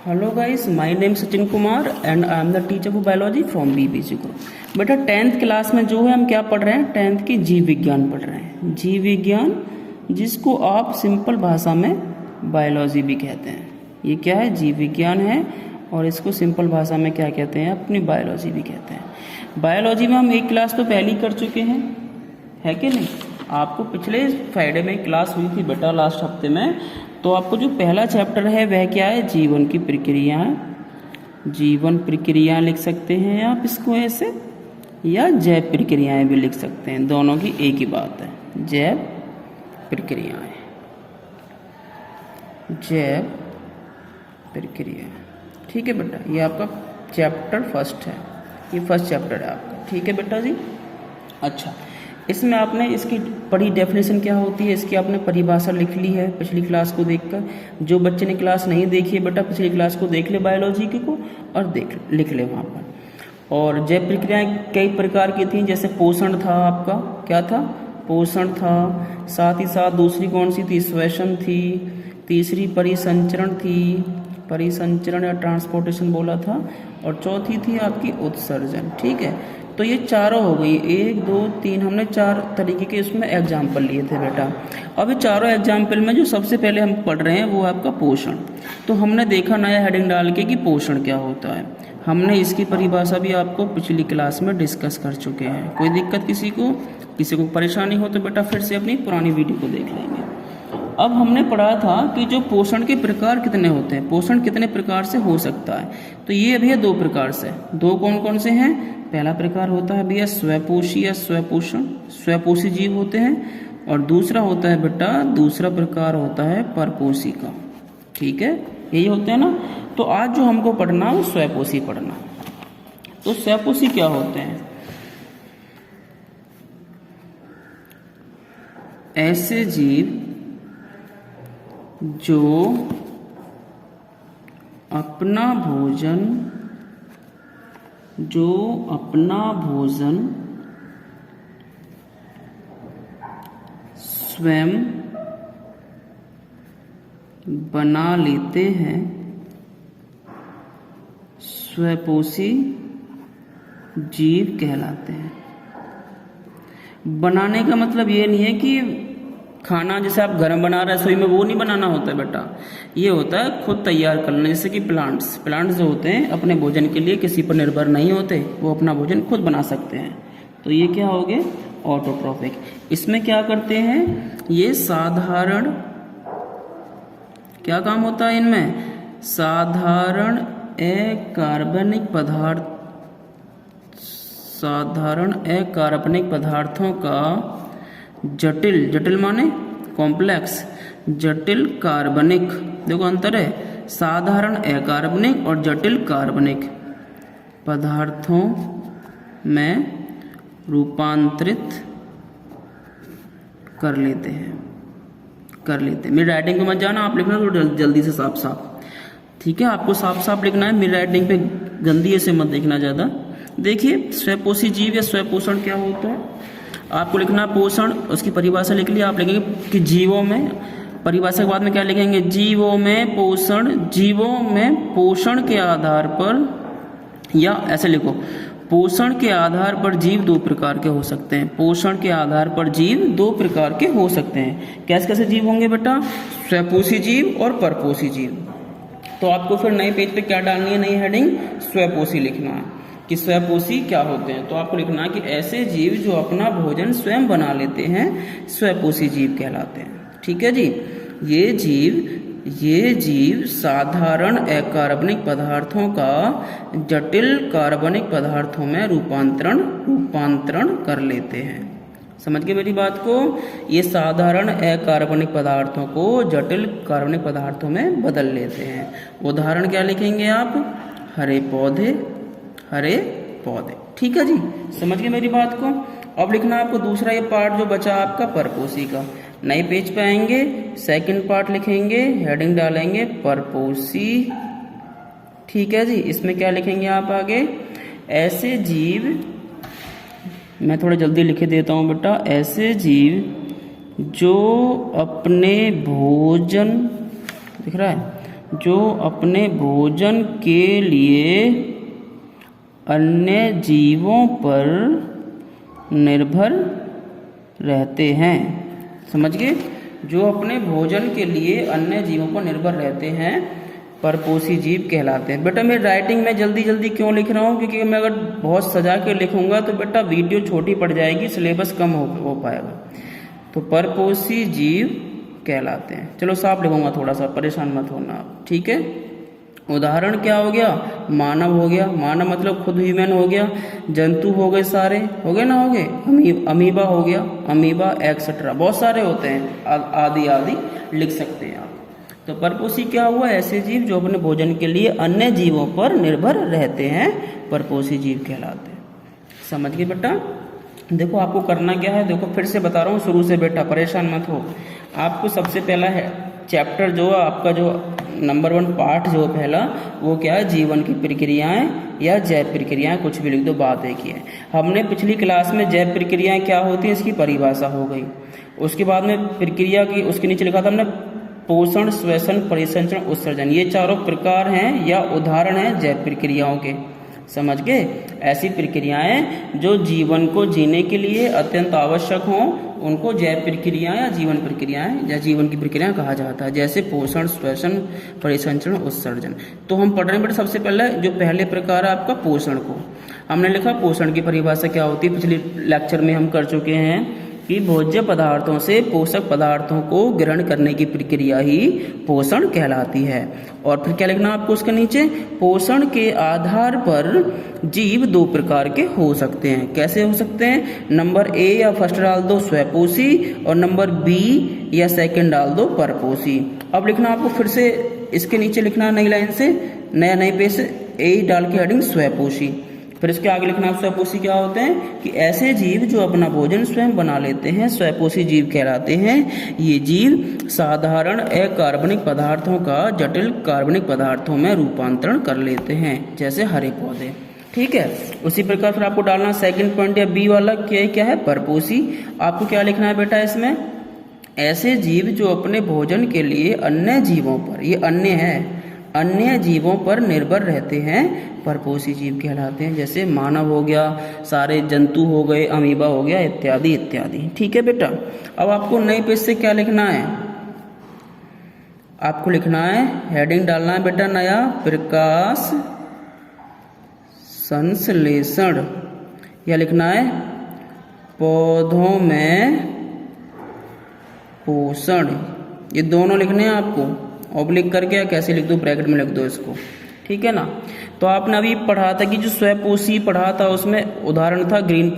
Hello guys, my name Sachin Kumar and I am the teacher of biology from BBC group. बेटा 10th class में जो है हम क्या पढ़ रहे हैं, 10th की जीव विज्ञान पढ़ रहे हैं। जीव विज्ञान जिसको आप सिंपल भाषा में बायोलॉजी भी कहते हैं। ये क्या है, जीव विज्ञान है और इसको सिंपल भाषा में क्या कहते हैं, अपनी बायोलॉजी भी कहते हैं। बायोलॉजी में हम एक क्लास तो पहले ही कर चुके हैं, है कि नहीं। आपको पिछले फ्राइडे में क्लास हुई थी बेटा, लास्ट हफ्ते में। तो आपको जो पहला चैप्टर है वह क्या है, जीवन की प्रक्रियाएं। जीवन प्रक्रियाएं लिख सकते हैं आप इसको ऐसे, या जैव प्रक्रियाएं भी लिख सकते हैं, दोनों की एक ही बात है, जैव प्रक्रियाएं। जैव प्रक्रिया, ठीक है बेटा। ये आपका चैप्टर फर्स्ट है, ये फर्स्ट चैप्टर है आपका, ठीक है बेटा जी। अच्छा, इसमें आपने इसकी पढ़ी डेफिनेशन क्या होती है, इसकी आपने परिभाषा लिख ली है पिछली क्लास को देखकर। जो बच्चे ने क्लास नहीं देखी है बेटा, पिछली क्लास को देख ले बायोलॉजी की को, और लिख ले वहाँ पर। और जैव प्रक्रियाएं कई प्रकार की थी, जैसे पोषण था आपका, क्या था, पोषण था। साथ ही साथ दूसरी कौन सी थी, श्वसन थी। तीसरी परिसंचरण थी, परिसंचरण या ट्रांसपोर्टेशन बोला था। और चौथी थी आपकी उत्सर्जन, ठीक है। तो ये चारों हो गई, 1 2 3, हमने 4 तरीके के इसमें एग्जाम्पल लिए थे बेटा। अब ये चारों एग्जाम्पल में जो सबसे पहले हम पढ़ रहे हैं वो है आपका पोषण। तो हमने देखा नया हेडिंग डाल के कि पोषण क्या होता है। हमने इसकी परिभाषा भी आपको पिछली क्लास में डिस्कस कर चुके हैं। कोई दिक्कत किसी को परेशानी हो तो बेटा फिर से अपनी पुरानी वीडियो को देख लेंगे। अब हमने पढ़ा था कि जो पोषण के प्रकार कितने होते हैं, पोषण कितने प्रकार से हो सकता है। तो ये अभी है 2 प्रकार से। 2 कौन कौन से हैं, पहला प्रकार होता है भैया स्वपोषी या स्वपोषण, स्वपोषी जीव होते हैं। और दूसरा होता है बेटा, दूसरा प्रकार होता है परपोषी का, ठीक है, यही होते हैं ना। तो आज जो हमको पढ़ना है वो स्वपोषी पढ़ना। तो स्वपोषी क्या होते हैं, ऐसे जीव जो अपना भोजन स्वयं बना लेते हैं, स्वपोषी जीव कहलाते हैं। बनाने का मतलब ये नहीं है कि खाना जैसे आप घर में बना रहे हैं रसोई में, वो नहीं बनाना होता है बेटा। ये होता है खुद तैयार करना, जैसे कि प्लांट्स जो होते हैं अपने भोजन के लिए किसी पर निर्भर नहीं होते, वो अपना भोजन खुद बना सकते हैं। तो ये क्या हो गए, ऑटोट्रॉफिक। इसमें क्या करते हैं, ये साधारण, क्या काम होता है इनमें, साधारण अकार्बनिक पदार्थों का जटिल माने कॉम्प्लेक्स, जटिल कार्बनिक, देखो अंतर है, साधारण अकार्बनिक और जटिल कार्बनिक पदार्थों में रूपांतरित कर लेते हैं। मेरी राइटिंग पे मत जाना, आप लिखना थोड़ा जल्दी से साफ, ठीक है। आपको साफ लिखना है, मेरी राइटिंग पे गंदी ऐसे मत देखना ज़्यादा। देखिए स्वपोषी जीव या स्वपोषण क्या होता है, आपको लिखना पोषण, उसकी परिभाषा लिख लिया। आप लिखेंगे कि जीवों में, परिभाषा के बाद में क्या लिखेंगे, जीवों में पोषण के आधार पर, या ऐसे लिखो, पोषण के आधार पर जीव 2 प्रकार के हो सकते हैं। पोषण के आधार पर जीव 2 प्रकार के हो सकते हैं। कैसे जीव होंगे बेटा, स्वपोषी जीव और परपोषी जीव। तो आपको फिर नए पेज पे क्या डालनी है, नई हेडिंग स्वपोषी लिखना है कि स्वपोषी क्या होते हैं। तो आपको लिखना है कि ऐसे जीव जो अपना भोजन स्वयं बना लेते हैं स्वपोषी जीव कहलाते हैं, ठीक है जी। ये जीव साधारण अकार्बनिक पदार्थों का जटिल कार्बनिक पदार्थों में रूपांतरण कर लेते हैं। समझ गए मेरी बात को, ये साधारण अकार्बनिक पदार्थों को जटिल कार्बनिक पदार्थों में बदल लेते हैं। उदाहरण क्या लिखेंगे आप, हरे पौधे, ठीक है जी। समझ गए मेरी बात को। अब लिखना आपको दूसरा ये पार्ट जो बचा आपका परपोषी का। नए पेज पे आएंगे, सेकंड पार्ट लिखेंगे, हेडिंग डालेंगे परपोषी, ठीक है जी। इसमें क्या लिखेंगे आप आगे, ऐसे जीव, मैं थोड़ा जल्दी लिखे देता हूँ बेटा, ऐसे जीव जो अपने भोजन, दिख रहा है, जो अपने भोजन के लिए अन्य जीवों पर निर्भर रहते हैं। समझ गए? जो अपने भोजन के लिए अन्य जीवों पर निर्भर रहते हैं परपोषी जीव कहलाते हैं। बेटा मैं राइटिंग में जल्दी जल्दी क्यों लिख रहा हूँ, क्योंकि मैं अगर बहुत सजा के लिखूंगा तो बेटा वीडियो छोटी पड़ जाएगी, सिलेबस कम हो पाएगा। तो परपोषी जीव कहलाते हैं। चलो साफ लिखूंगा, थोड़ा सा परेशान मत होना आप, ठीक है। उदाहरण क्या हो गया? मानव हो गया, मानव मतलब खुद ह्यूमन हो गया। जंतु हो गए सारे, हो गए ना, हो गए। अमीबा हो गया, अमीबा एक्सेट्रा, बहुत सारे होते हैं, आदि आदि लिख सकते हैं आप। तो परपोषी क्या हुआ? ऐसे जीव जो अपने भोजन के लिए अन्य जीवों पर निर्भर रहते हैं परपोषी जीव कहलाते हैं। समझ गए बेटा? देखो आपको करना क्या है, देखो फिर से बता रहा हूँ शुरू से बेटा, परेशान मत हो। आपको सबसे पहला है चैप्टर जो आपका जो नंबर 1 पार्ट जो पहला वो क्या है? जीवन की प्रक्रियाएं या जैव प्रक्रियाएं, कुछ भी लिख दो, बात एक ही है। हमने पिछली क्लास में जैव प्रक्रियाएं क्या होती हैं इसकी परिभाषा हो गई। उसके बाद में प्रक्रिया की उसके नीचे लिखा था हमने पोषण, श्वसन, परिसंचरण, उत्सर्जन, ये चारों प्रकार हैं या उदाहरण हैं जैव प्रक्रियाओं के। समझ गए? ऐसी प्रक्रियाएं जो जीवन को जीने के लिए अत्यंत आवश्यक हों उनको जैव प्रक्रियाएं या जीवन प्रक्रियाएं या जीवन की प्रक्रियाएं कहा जाता है, जैसे पोषण, श्वसन, परिसंचरण, उत्सर्जन। तो हम पढ़ रहे हैं बेटा सबसे पहले जो पहले प्रकार है आपका पोषण को। हमने लिखा पोषण की परिभाषा क्या होती है, पिछले लेक्चर में हम कर चुके हैं कि भोज्य पदार्थों से पोषक पदार्थों को ग्रहण करने की प्रक्रिया ही पोषण कहलाती है। और फिर क्या लिखना आपको उसके नीचे? पोषण के आधार पर जीव 2 प्रकार के हो सकते हैं। कैसे हो सकते हैं? नंबर ए या फर्स्ट डाल दो स्वपोषी और नंबर बी या सेकंड डाल दो परपोषी। अब लिखना आपको फिर से इसके नीचे लिखना नई लाइन से, नए पेज से ए डाल के हेडिंग स्वपोषी। फिर इसके आगे लिखना आप स्वपोषी क्या होते हैं कि ऐसे जीव जो अपना भोजन स्वयं बना लेते हैं स्वपोषी जीव कहलाते हैं। ये जीव साधारण अकार्बनिक पदार्थों का जटिल कार्बनिक पदार्थों में रूपांतरण कर लेते हैं, जैसे हरे पौधे। ठीक है, उसी प्रकार फिर आपको डालना सेकंड पॉइंट या बी वाला क्या है? परपोषी। आपको क्या लिखना है बेटा इसमें? ऐसे जीव जो अपने भोजन के लिए अन्य जीवों पर, ये अन्य है, अन्य जीवों पर निर्भर रहते हैं परपोषी जीव कहलाते हैं, जैसे मानव हो गया, सारे जंतु हो गए, अमीबा हो गया, इत्यादि इत्यादि। ठीक है बेटा। अब आपको नए पेज से क्या लिखना है? आपको लिखना है, हेडिंग डालना है बेटा नया, प्रकाश संश्लेषण, या लिखना है पौधों में पोषण। ये दोनों लिखने हैं आपको, ऑब्लिक करके या कैसे लिख दो, ब्रैकेट में लिख दो इसको। ठीक है ना। तो आपने अभी पढ़ा था कि जो स्वपोषी पढ़ा था उसमें उदाहरण था ग्रीन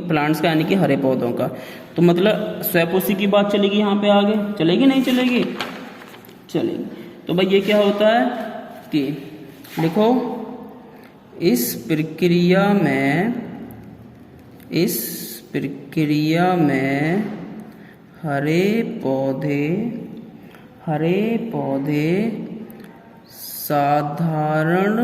प्लांट्स का, यानी कि हरे पौधों का। तो मतलब स्वपोषी की बात चलेगी यहाँ पे आगे, चलेगी नहीं चलेगी? चलेगी। तो भाई ये क्या होता है कि लिखो, इस प्रक्रिया में हरे पौधे साधारण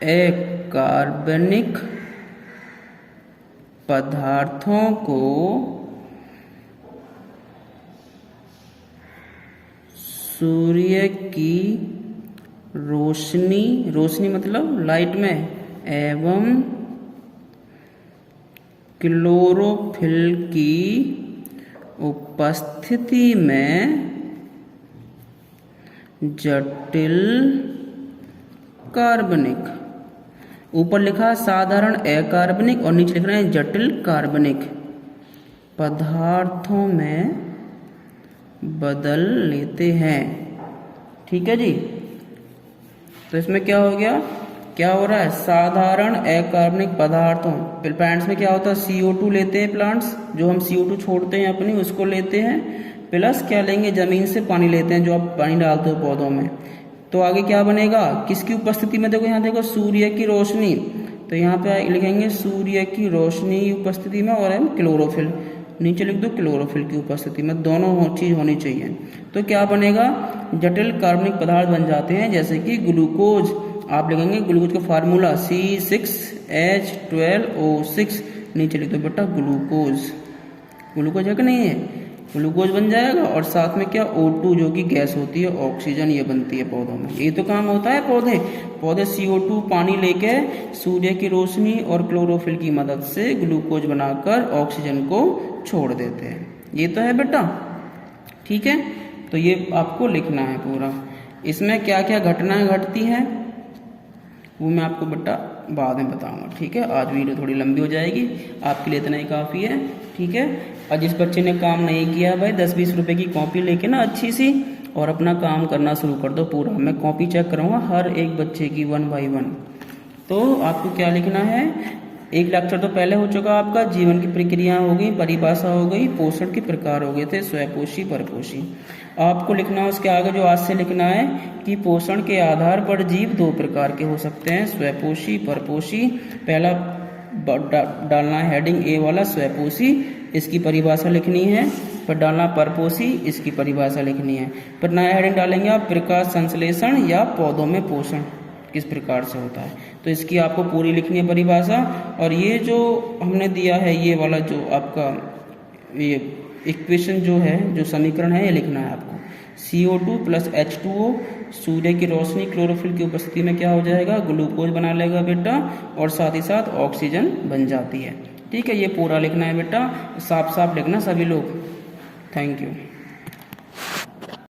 अकार्बनिक पदार्थों को सूर्य की रोशनी मतलब लाइट में एवं क्लोरोफिल की उपस्थिति में जटिल कार्बनिक, ऊपर लिखा साधारण अकार्बनिक और नीचे लिख रहे हैं जटिल कार्बनिक पदार्थों में बदल लेते हैं। ठीक है जी। तो इसमें क्या हो गया, क्या हो रहा है? साधारण अकार्बनिक पदार्थों, प्लांट्स में क्या होता है? CO2 लेते हैं प्लांट्स, जो हम CO2 छोड़ते हैं अपनी उसको लेते हैं, प्लस क्या लेंगे? जमीन से पानी लेते हैं, जो आप पानी डालते हो पौधों में। तो आगे क्या बनेगा? किसकी उपस्थिति में? देखो यहाँ देखो सूर्य की रोशनी, तो यहाँ पे लिखेंगे सूर्य की रोशनी उपस्थिति में, और क्लोरोफिल नीचे लिख दो क्लोरोफिल की उपस्थिति में, दोनों चीज होनी चाहिए। तो क्या बनेगा? जटिल कार्बनिक पदार्थ बन जाते हैं, जैसे कि ग्लूकोज। आप लिखेंगे ग्लूकोज का फार्मूला C6H12O6, नीचे लिख दो बेटा ग्लूकोज। ग्लूकोज है कि नहीं है? ग्लूकोज बन जाएगा और साथ में क्या O2 जो कि गैस होती है, ऑक्सीजन ये बनती है पौधों में। ये तो काम होता है पौधे CO2 पानी लेके सूर्य की रोशनी और क्लोरोफिल की मदद से ग्लूकोज बनाकर ऑक्सीजन को छोड़ देते हैं। ये तो है बेटा, ठीक है। तो ये आपको लिखना है पूरा। इसमें क्या क्या घटनाएं घटती हैं वो मैं आपको बेटा बाद में बताऊंगा, ठीक है। आज वीडियो थोड़ी लंबी हो जाएगी, आपके लिए इतना ही काफ़ी है, ठीक है। और जिस बच्चे ने काम नहीं किया भाई 10-20 रुपए की कॉपी लेके ना अच्छी सी और अपना काम करना शुरू कर दो पूरा। मैं कॉपी चेक करूँगा हर एक बच्चे की 1 बाय 1। तो आपको क्या लिखना है, एक लेक्चर तो पहले हो चुका आपका, जीवन की प्रक्रिया हो गई, परिभाषा हो गई, पोषण के प्रकार हो गए थे, स्वपोषी परपोषी। आपको लिखना है उसके आगे जो आज से लिखना है कि पोषण के आधार पर जीव 2 प्रकार के हो सकते हैं, स्वपोषी परपोषी। पहला डालना है हेडिंग ए वाला स्वपोषी, इसकी परिभाषा लिखनी है। फिर डालना परपोषी, इसकी परिभाषा लिखनी है। फिर नया हेडिंग डालेंगे आप प्रकाश संश्लेषण या पौधों में पोषण किस प्रकार से होता है, तो इसकी आपको पूरी लिखनी है परिभाषा। और ये जो हमने दिया है ये वाला जो आपका ये इक्वेशन जो है, जो समीकरण है, ये लिखना है आपको। CO2 + H2O सूर्य की रोशनी क्लोरोफिल की उपस्थिति में क्या हो जाएगा, ग्लूकोज बना लेगा बेटा, और साथ ही साथ ऑक्सीजन बन जाती है, ठीक है। ये पूरा लिखना है बेटा, साफ साफ लिखना सभी लोग। Thank you.